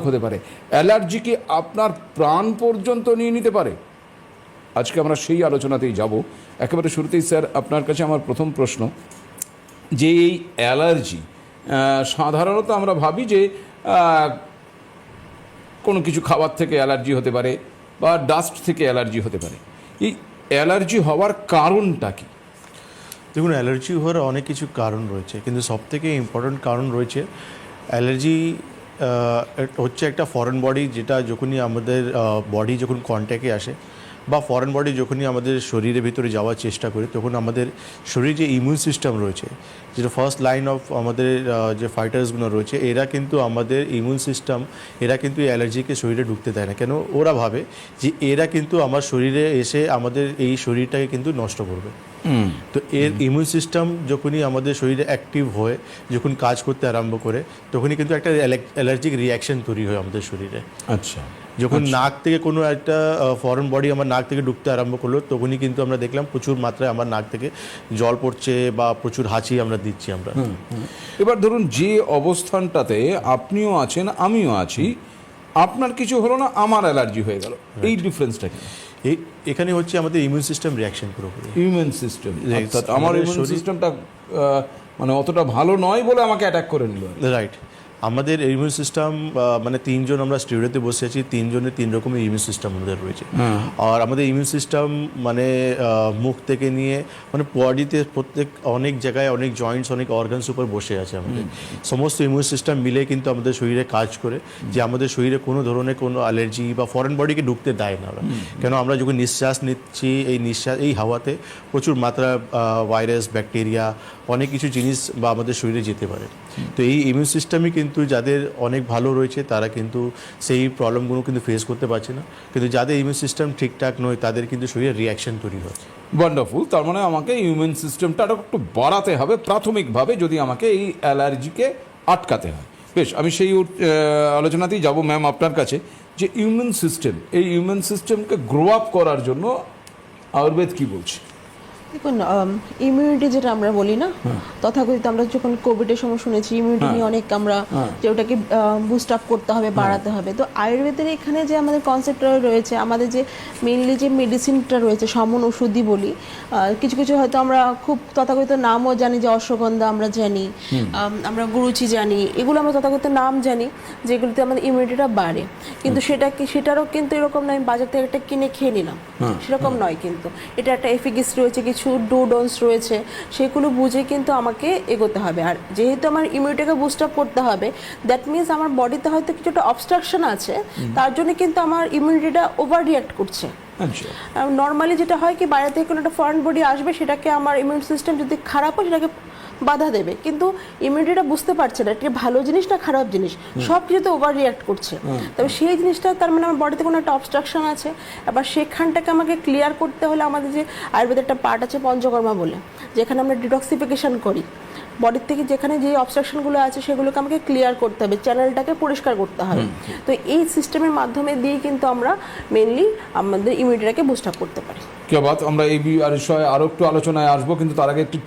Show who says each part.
Speaker 1: হতে পারে, অ্যালার্জি কি আপনার প্রাণ পর্যন্ত নিয়ে নিতে পারে? আজকে আমরা সেই আলোচনাতেই যাব। একেবারে শুরুতেই স্যার আপনার কাছে আমার প্রথম প্রশ্ন, যে এই অ্যালার্জি সাধারণত আমরা ভাবি যে কোনো কিছু খাবার থেকে অ্যালার্জি হতে পারে বা ডাস্ট থেকে অ্যালার্জি হতে পারে। এই অ্যালার্জি হওয়ার কারণটা কি?
Speaker 2: দেখুন, অ্যালার্জি হওয়ার অনেক কিছু কারণ রয়েছে, কিন্তু সবথেকে ইম্পর্ট্যান্ট কারণ রয়েছে অ্যালার্জি হচ্ছে একটা ফরেন বডি, যেটা যখনই আমাদের বডি যখন কন্ট্যাক্টে আসে বা ফরেন বডি যখনই আমাদের শরীরের ভিতরে যাওয়ার চেষ্টা করে, তখন আমাদের শরীরে যে ইমিউন সিস্টেম রয়েছে, যেটা ফার্স্ট লাইন অফ আমাদের যে ফাইটার্সগুলো রয়েছে, এরা কিন্তু আমাদের ইমিউন সিস্টেম, এরা কিন্তু অ্যালার্জিকে শরীরে ঢুকতে দেয় না। কেন? ওরা ভাবে যে এরা কিন্তু আমার শরীরে এসে আমাদের এই শরীরটাকে কিন্তু নষ্ট করবে। তো এর ইমিউন সিস্টেম যখনই আমাদের শরীরে অ্যাক্টিভ হয়ে যখন কাজ করতে আরম্ভ করে, তখনই কিন্তু একটা অ্যালার্জিক রিয়াকশন তৈরি হয় আমাদের শরীরে।
Speaker 1: আচ্ছা,
Speaker 2: যখন নাক থেকে কোনো একটা ফরেন বডি আমার নাক থেকে ঢুকতে আরম্ভ করলো, তখনই কিন্তু আমরা দেখলাম প্রচুর মাত্রায় আমার নাক থেকে জল পড়ছে বা প্রচুর হাঁচি আমরা দিচ্ছি আমরা।
Speaker 1: এবার ধরুন যে অবস্থানটাতে আপনিও আছেন, আমিও আছি, আপনার কিছু হলো না, আমার অ্যালার্জি হয়ে গেল, এই ডিফারেন্সটা কি?
Speaker 2: এখানে হচ্ছে আমাদের ইমিউন সিস্টেম রিয়াকশন পুরোপুরি।
Speaker 1: ইমিউন সিস্টেম, অর্থাৎ আমার ইমিউন সিস্টেমটা মানে অতটা ভালো নয় বলে আমাকে অ্যাটাক করে নিল।
Speaker 2: রাইট। আমাদের ইমিউন সিস্টেম মানে তিনজন আমরা স্টুডিওতে বসে আছি, তিনজনের তিন রকমের ইমিউন সিস্টেম আমাদের রয়েছে। আর আমাদের ইমিউন সিস্টেম মানে মুখ থেকে নিয়ে মানে বডিতে প্রত্যেক অনেক জায়গায় অনেক জয়েন্টস, অনেক অর্গানস উপর বসে আছে আমাদের। সমস্ত ইমিউন সিস্টেম মিলে কিন্তু আমাদের শরীরে কাজ করে, যে আমাদের শরীরে কোনো ধরনের কোনো অ্যালার্জি বা ফরেন বডিকে ঢুকতে দেয় না ওরা। কেন? আমরা যখন নিঃশ্বাস নিচ্ছি, এই হাওয়াতে প্রচুর মাত্রা ভাইরাস, ব্যাকটেরিয়া, অনেক কিছু জিনিস বা আমাদের শরীরে যেতে পারে। তো এই ইমিউন সিস্টেমই কিন্তু যাদের অনেক ভালো রয়েছে, তারা কিন্তু সেই প্রবলেমগুলো কিন্তু ফেস করতে পারছে না। কিন্তু যাদের ইমিউন সিস্টেম ঠিকঠাক নয়, তাদের কিন্তু শরীরে রিয়াকশন তৈরি হয়।
Speaker 1: ওয়ান্ডারফুল। তার মানে আমাকে ইমিউন সিস্টেমটা একটু বাড়াতে হবে প্রাথমিকভাবে, যদি আমাকে এই অ্যালার্জিকে আটকাতে হয়। বেশ, আমি সেই আলোচনাতেই যাব ম্যাম আপনার কাছে, যে ইমিউন সিস্টেম, এই ইমিউন সিস্টেমকে গ্রো আপ করার জন্য আয়ুর্বেদ কি বলছে?
Speaker 3: দেখুন, ইমিউনিটি যেটা আমরা বলি না, তথাকথিত আমরা যখন কোভিডের সময় শুনেছি ইমিউনিটি নিয়ে অনেক আমরা যে ওটাকে বুস্ট আপ করতে হবে, বাড়াতে হবে। তো আয়ুর্বেদের এখানে যে আমাদের কনসেপ্টটা রয়েছে, আমাদের যে মেইনলি যে মেডিসিনটা রয়েছে, সমন ওষুধই বলি, কিছু কিছু হয়তো আমরা খুব তথাকথিত নামও জানি, যে অশ্বগন্ধা আমরা জানি, আমরা গুরুচি জানি, এগুলো আমরা তথাকথিত নাম জানি, যেগুলোতে আমাদের ইমিউনিটিটা বাড়ে। কিন্তু সেটারও কিন্তু এরকম নয় বাজার থেকে একটা কিনে খেয়ে নিলাম, সেরকম নয়। কিন্তু এটা একটা এফিকেসি রয়েছে, কিছু ডু ডোন্টস রয়েছে, সেগুলো বুঝে কিন্তু আমাকে এগোতে হবে। আর যেহেতু আমার ইমিউনিটিকে বুস্ট আপ করতে হবে, দ্যাট মিনস আমার বডিতে হয়তো কিছুটা অবস্ট্রাকশন আছে, তার জন্য কিন্তু আমার ইমিউনিটিটা ওভার রিঅ্যাক্ট করছে। নর্মালি যেটা হয় কি, বাইরে থেকে কোনো একটা ফরেন বডি আসবে, সেটাকে আমার ইমিউন সিস্টেম যদি খারাপ হয় সেটাকে বাধা দেবে, কিন্তু ইমিউনিটিটা বুঝতে পারছে না এটা ভালো জিনিস না খারাপ জিনিস, সব কিছুতে ওভার রিঅ্যাক্ট করছে। তবে সেই জিনিসটা তার মানে আমার বডিতে কোনো একটা অবস্ট্রাকশন আছে। এবার সেখানটাকে আমাকে ক্লিয়ার করতে হলে আমাদের যে আয়ুর্বেদের একটা পার্ট আছে পঞ্চকর্মা বলে, যেখানে আমরা ডিটক্সিফিকেশন করি বডির থেকে, যেখানে যে অবস্ট্রাকশনগুলো আছে সেগুলোকে আমাকে ক্লিয়ার করতে হবে, চ্যানেলটাকে পরিষ্কার করতে হবে। তো এই সিস্টেমের মাধ্যমে দিয়ে কিন্তু আমরা মেনলি আমাদের ইমিউনিটিটাকে বুস্ট আপ করতে পারি।
Speaker 1: কে বাত, আমরা এই বিষয়ে আরও একটু আলোচনায় আসবো, কিন্তু তার আগে একটু